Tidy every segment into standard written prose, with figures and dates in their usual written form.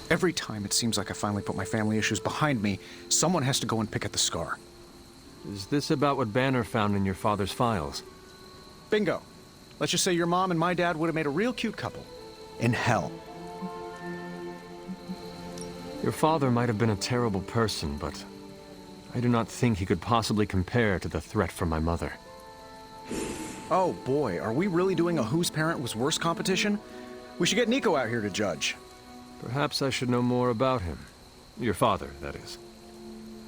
Every time it seems like I finally put my family issues behind me, someone has to go and pick at the scar. Is this about what Banner found in your father's files? Bingo. Let's just say your mom and my dad would have made a real cute couple. In hell. Your father might have been a terrible person, but I do not think he could possibly compare to the threat from my mother. Oh boy, are we really doing a whose parent was worse competition? We should get Nico out here to judge. Perhaps I should know more about him. Your father, that is.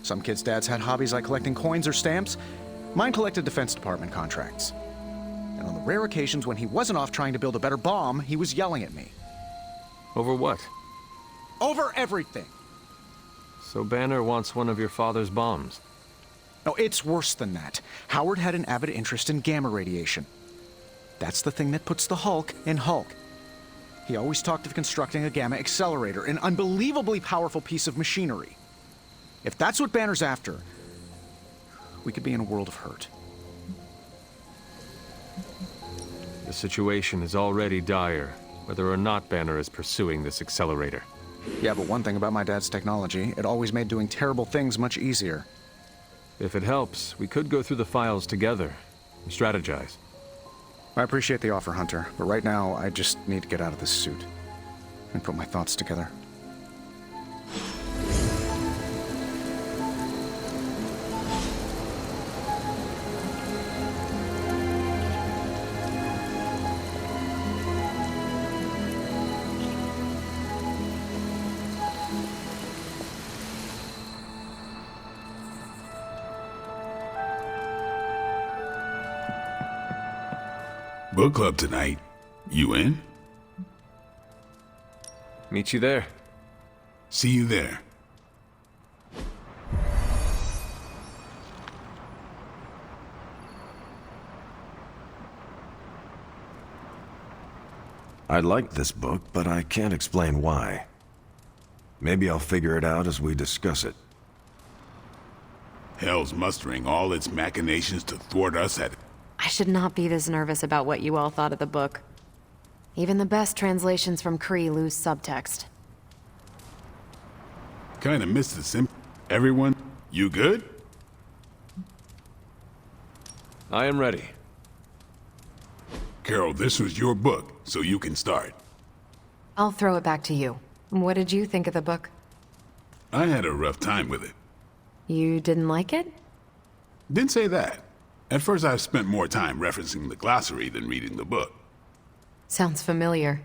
Some kids' dads had hobbies like collecting coins or stamps. Mine collected Defense Department contracts. And on the rare occasions when he wasn't off trying to build a better bomb, he was yelling at me. Over what? Over everything! So Banner wants one of your father's bombs. No, it's worse than that. Howard had an avid interest in gamma radiation. That's the thing that puts the Hulk in Hulk. He always talked of constructing a gamma accelerator, an unbelievably powerful piece of machinery. If that's what Banner's after, we could be in a world of hurt. The situation is already dire, whether or not Banner is pursuing this accelerator. Yeah, but one thing about my dad's technology, it always made doing terrible things much easier. If it helps, we could go through the files together and strategize. I appreciate the offer, Hunter, but right now I just need to get out of this suit and put my thoughts together. Book club tonight. You in? Meet you there. See you there. I like this book, but I can't explain why. Maybe I'll figure it out as we discuss it. Hell's mustering all its machinations to thwart us at... I should not be this nervous about what you all thought of the book. Even the best translations from Kree lose subtext. Kinda missed the sim... Everyone, you good? I am ready. Carol, this was your book, so you can start. I'll throw it back to you. What did you think of the book? I had a rough time with it. You didn't like it? Didn't say that. At first I spent more time referencing the glossary than reading the book. Sounds familiar.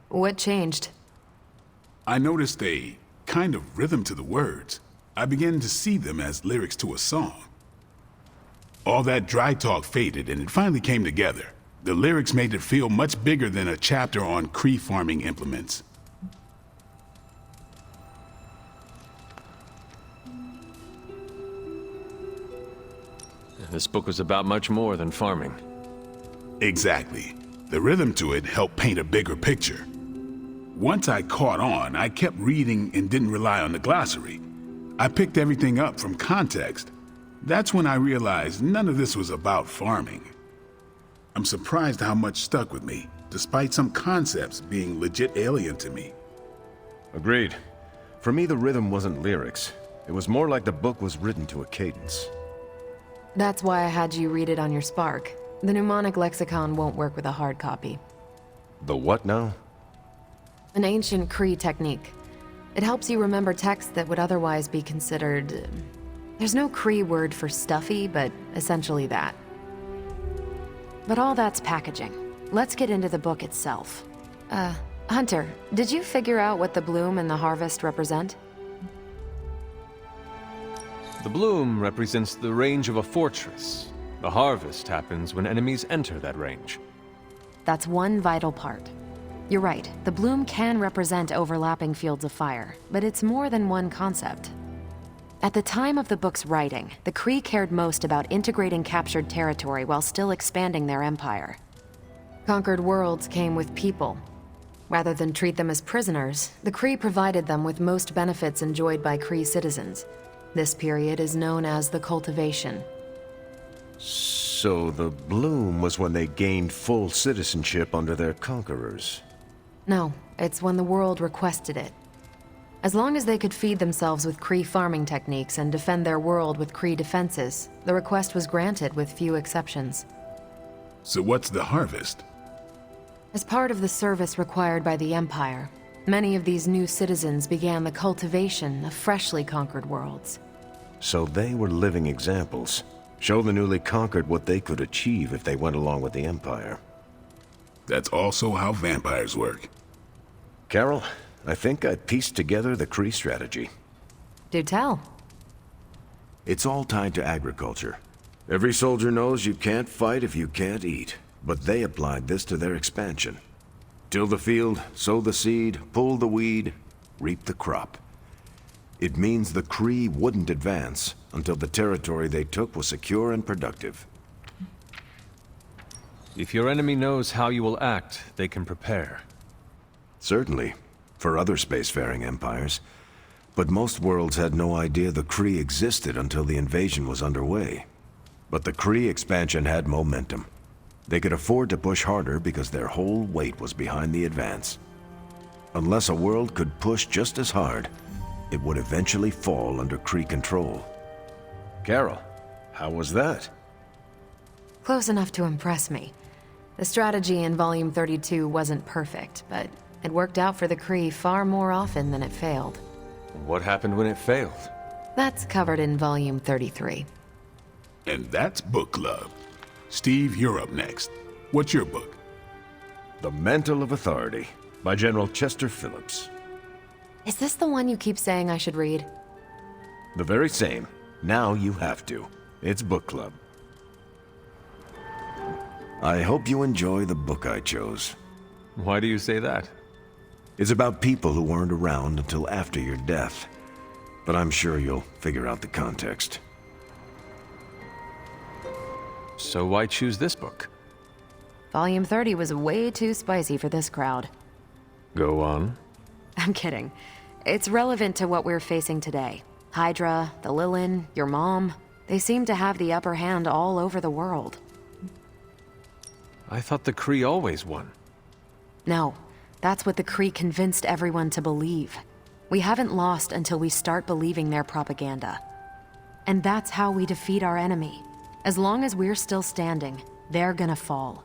What changed? I noticed a kind of rhythm to the words. I began to see them as lyrics to a song. All that dry talk faded and it finally came together. The lyrics made it feel much bigger than a chapter on Kree farming implements. This book was about much more than farming. Exactly. The rhythm to it helped paint a bigger picture. Once I caught on, I kept reading and didn't rely on the glossary. I picked everything up from context. That's when I realized none of this was about farming. I'm surprised how much stuck with me, despite some concepts being legit alien to me. Agreed. For me, the rhythm wasn't lyrics. It was more like the book was written to a cadence. That's why I had you read it on your Spark. The mnemonic lexicon won't work with a hard copy. The what now? An ancient Kree technique. It helps you remember texts that would otherwise be considered... There's no Kree word for stuffy, but essentially that. But all that's packaging. Let's get into the book itself. Hunter, did you figure out what the bloom and the harvest represent? The bloom represents the range of a fortress. The harvest happens when enemies enter that range. That's one vital part. You're right, the bloom can represent overlapping fields of fire, but it's more than one concept. At the time of the book's writing, the Kree cared most about integrating captured territory while still expanding their empire. Conquered worlds came with people. Rather than treat them as prisoners, the Kree provided them with most benefits enjoyed by Kree citizens. This period is known as the cultivation. So the bloom was when they gained full citizenship under their conquerors. No, it's when the world requested it. As long as they could feed themselves with Kree farming techniques and defend their world with Kree defenses, the request was granted with few exceptions. So what's the harvest? As part of the service required by the Empire, many of these new citizens began the cultivation of freshly conquered worlds. So they were living examples. Show the newly conquered what they could achieve if they went along with the Empire. That's also how vampires work. Carol, I think I pieced together the Kree strategy. Do tell. It's all tied to agriculture. Every soldier knows you can't fight if you can't eat, but they applied this to their expansion. Till the field, sow the seed, pull the weed, reap the crop. It means the Kree wouldn't advance until the territory they took was secure and productive. If your enemy knows how you will act, they can prepare. Certainly, for other spacefaring empires. But most worlds had no idea the Kree existed until the invasion was underway. But the Kree expansion had momentum. They could afford to push harder because their whole weight was behind the advance. Unless a world could push just as hard, it would eventually fall under Kree control. Carol, how was that? Close enough to impress me. The strategy in Volume 32 wasn't perfect, but it worked out for the Kree far more often than it failed. What happened when it failed? That's covered in Volume 33. And that's book club. Steve, you're up next. What's your book? The Mantle of Authority, by General Chester Phillips. Is this the one you keep saying I should read? The very same. Now you have to. It's book club. I hope you enjoy the book I chose. Why do you say that? It's about people who weren't around until after your death. But I'm sure you'll figure out the context. So why choose this book? Volume 30 was way too spicy for this crowd. Go on. I'm kidding. It's relevant to what we're facing today. Hydra, the Lilith, your mom, they seem to have the upper hand all over the world. I thought the Kree always won. No, that's what the Kree convinced everyone to believe. We haven't lost until we start believing their propaganda. And that's how we defeat our enemy. As long as we're still standing, they're gonna fall.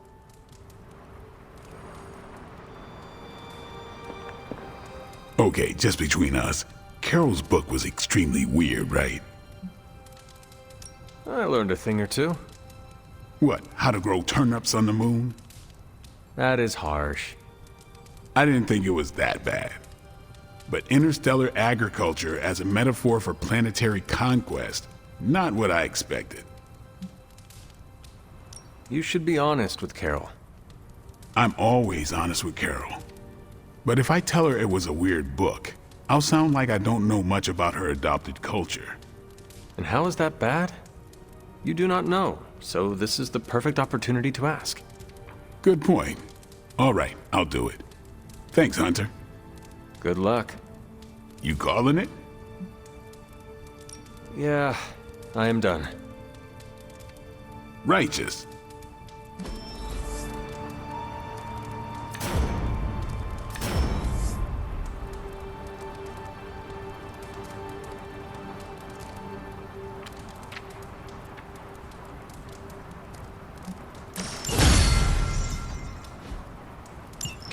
Okay, just between us. Carol's book was extremely weird, right? I learned a thing or two. What, how to grow turnips on the moon? That is harsh. I didn't think it was that bad. But interstellar agriculture as a metaphor for planetary conquest, not what I expected. You should be honest with Carol. I'm always honest with Carol. But if I tell her it was a weird book, I'll sound like I don't know much about her adopted culture. And how is that bad? You do not know, so this is the perfect opportunity to ask. Good point. All right, I'll do it. Thanks, Hunter. Good luck. You calling it? Yeah, I am done. Righteous.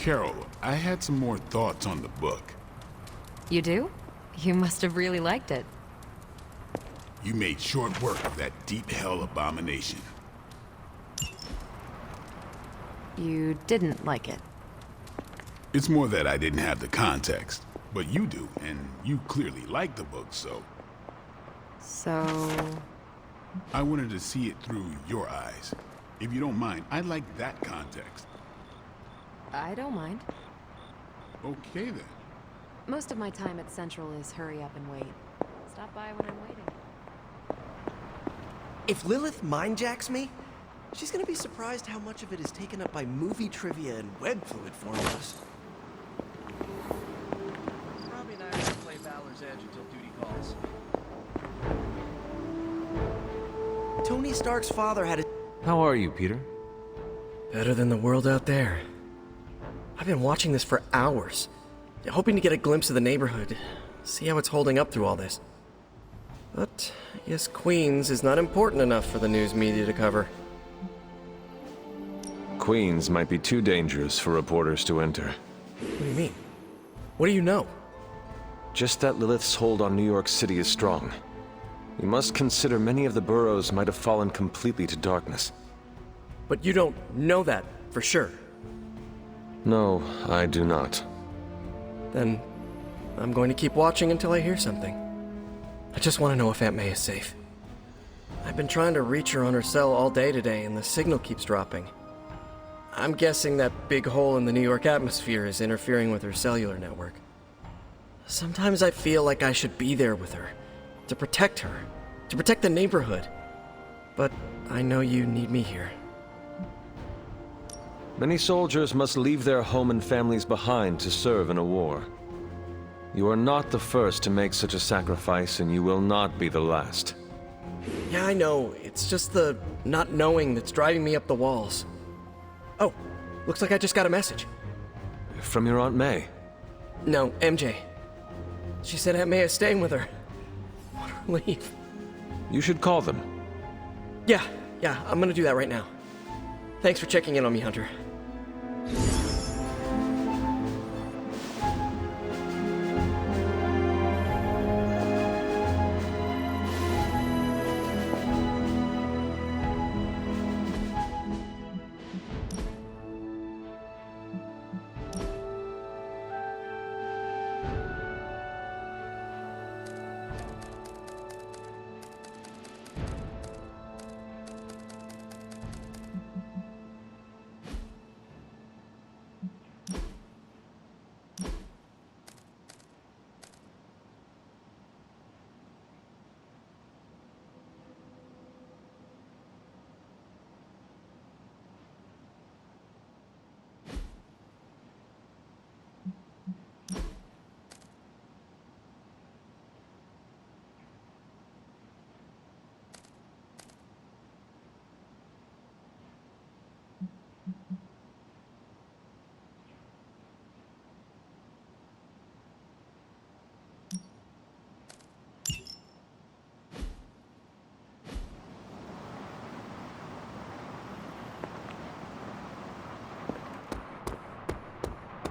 Carol, I had some more thoughts on the book. You do? You must have really liked it. You made short work of that deep hell abomination. You didn't like it. It's more that I didn't have the context, but you do, and you clearly like the book, so... So... I wanted to see it through your eyes. If you don't mind, I'd like that context. I don't mind. Okay, then. Most of my time at Central is hurry up and wait. Stop by when I'm waiting. If Lilith mindjacks me, she's gonna be surprised how much of it is taken up by movie trivia and web fluid formulas. Robbie and I are gonna play Valor's Edge until duty calls. Tony Stark's father had a... How are you, Peter? Better than the world out there. I've been watching this for hours, hoping to get a glimpse of the neighborhood, See how it's holding up through all this. But I guess Queens is not important enough for the news media to cover. Queens might be too dangerous for reporters to enter. What do you mean? What do you know? Just that Lilith's hold on New York City is strong. You must consider many of the boroughs might have fallen completely to darkness. But you don't know that for sure. No, I do not. Then I'm going to keep watching until I hear something. I just want to know if Aunt May is safe. I've been trying to reach her on her cell all day today, and the signal keeps dropping. I'm guessing that big hole in the New York atmosphere is interfering with her cellular network. Sometimes I feel like I should be there with her, to protect the neighborhood. But I know you need me here. Many soldiers must leave their home and families behind to serve in a war. You are not the first to make such a sacrifice, and you will not be the last. Yeah, I know. It's just the not knowing that's driving me up the walls. Oh, looks like I just got a message. From your Aunt May? No, MJ. She said Aunt May is staying with her. What a relief. You should call them. Yeah, I'm gonna do that right now. Thanks for checking in on me, Hunter.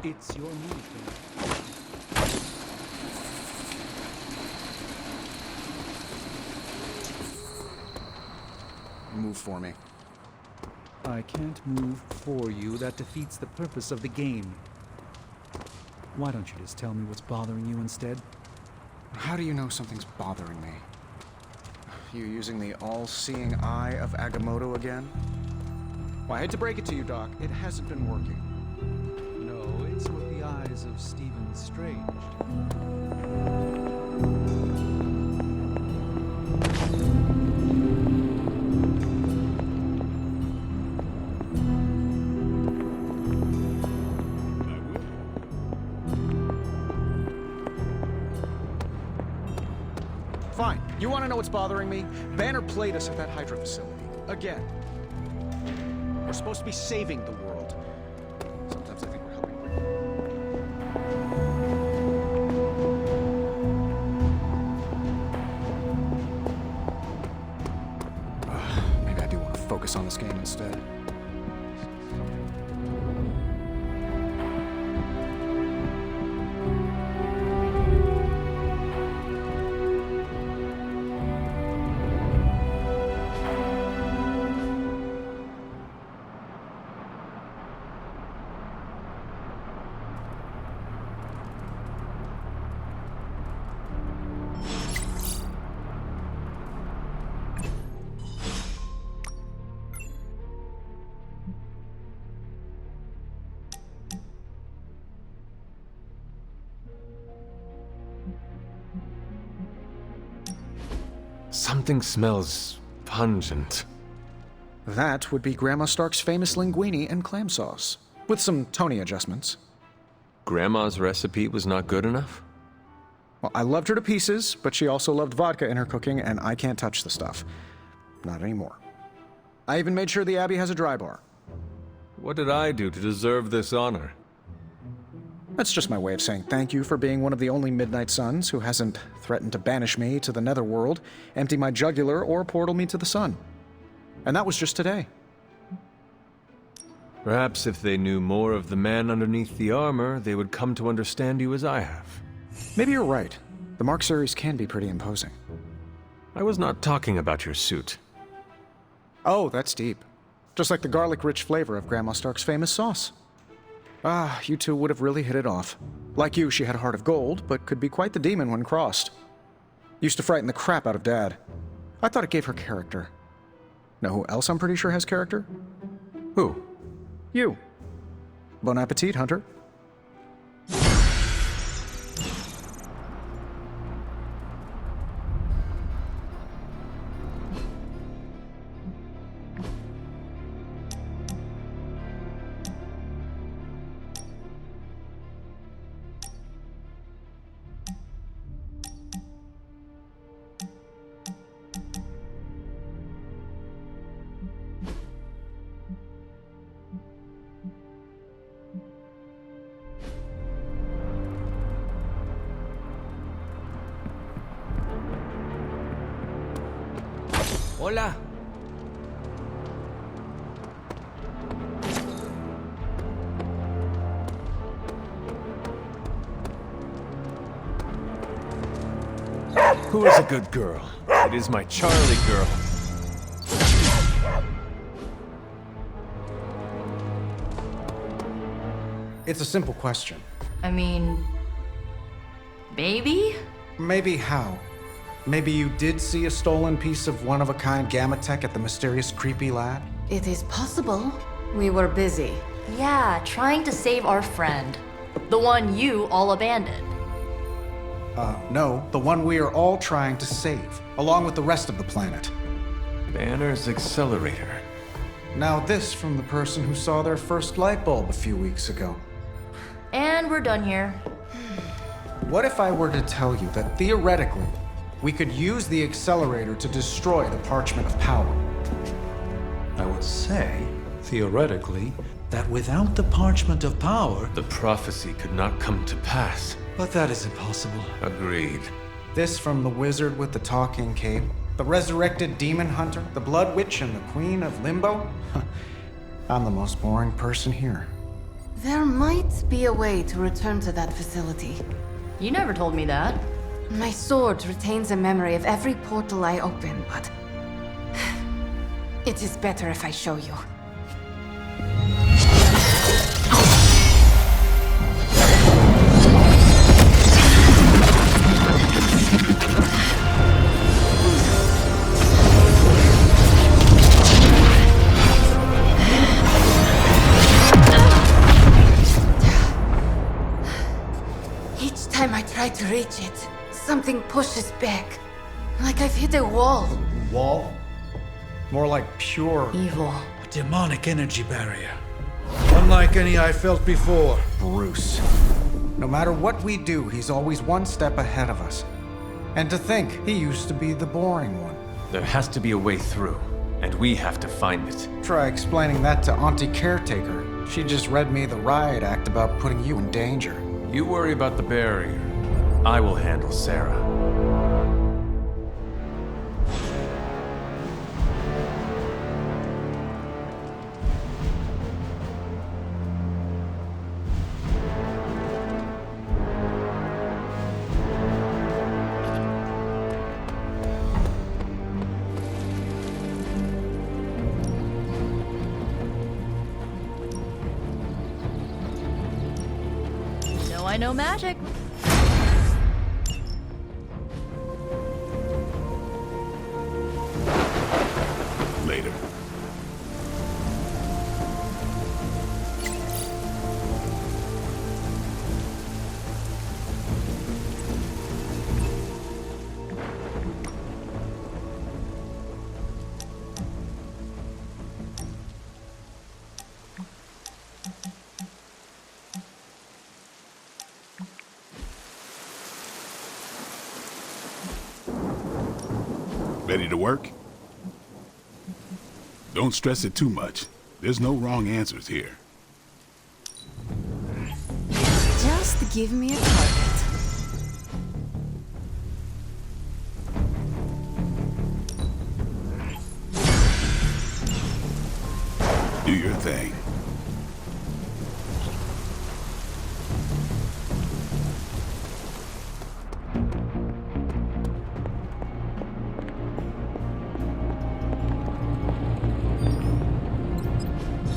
It's your move. Move for me. I can't move for you. That defeats the purpose of the game. Why don't you just tell me what's bothering you instead? How do you know something's bothering me? You using the all-seeing eye of Agamotto again? Well, I hate to break it to you, Doc. It hasn't been working. No, it's with the eyes of Stephen Strange. Fine. You want to know what's bothering me? Banner played us at that Hydra facility. Again. We're supposed to be saving the world. Sometimes I think we're helping. Maybe I do want to focus on this game instead. Something smells pungent. That would be Grandma Stark's famous linguine and clam sauce, with some Tony adjustments. Grandma's recipe was not good enough? Well, I loved her to pieces, but she also loved vodka in her cooking, and I can't touch the stuff. Not anymore. I even made sure the Abbey has a dry bar. What did I do to deserve this honor? That's just my way of saying thank you for being one of the only Midnight Suns who hasn't threatened to banish me to the netherworld, empty my jugular, or portal me to the sun. And that was just today. Perhaps if they knew more of the man underneath the armor, they would come to understand you as I have. Maybe you're right. The Mark series can be pretty imposing. I was not talking about your suit. Oh, that's deep. Just like the garlic-rich flavor of Grandma Stark's famous sauce. Ah, you two would have really hit it off. Like you, she had a heart of gold, but could be quite the demon when crossed. Used to frighten the crap out of Dad. I thought it gave her character. Know who else I'm pretty sure has character? Who? You. Bon appetit, Hunter. Hola. Who is a good girl? It is my Charlie girl. It's a simple question. I mean, maybe? Maybe how? Maybe you did see a stolen piece of one-of-a-kind gamma tech at the mysterious creepy lab? It is possible. We were busy. Yeah, trying to save our friend. The one you all abandoned. No, the one we are all trying to save, along with the rest of the planet. Banner's accelerator. Now this from the person who saw their first light bulb a few weeks ago. And we're done here. What if I were to tell you that theoretically, we could use the accelerator to destroy the Parchment of Power? I would say, theoretically, that without the Parchment of Power... The prophecy could not come to pass. But that is impossible. Agreed. This from the wizard with the talking cape, the resurrected demon hunter, the blood witch, and the queen of limbo? I'm the most boring person here. There might be a way to return to that facility. You never told me that. My sword retains a memory of every portal I open, but... it is better if I show you. Each time I try to reach it, something pushes back. Like I've hit a wall. Wall? More like pure Evil. A demonic energy barrier. Unlike any I felt before. Bruce. No matter what we do, he's always one step ahead of us. And to think, he used to be the boring one. There has to be a way through, and we have to find it. Try explaining that to Auntie Caretaker. She just read me the riot act about putting you in danger. You worry about the barrier. I will handle Sarah. No, I know magic. Later. Ready to work? Don't stress it too much. There's no wrong answers here. Just Give me a target. Do your thing.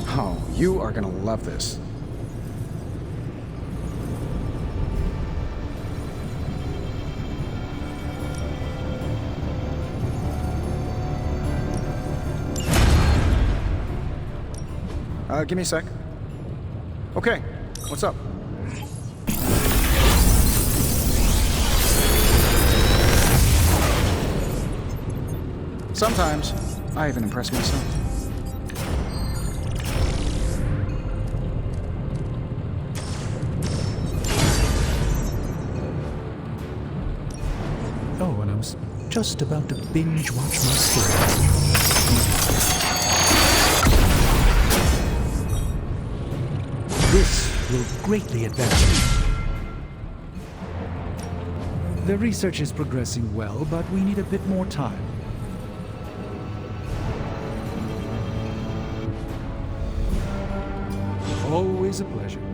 Oh, you are gonna love this. Give me a sec. Okay, what's up? Sometimes, I even impress myself. Oh, and I was just about to binge watch my story. This will greatly advance me. The research is progressing well, but we need a bit more time. Always a pleasure.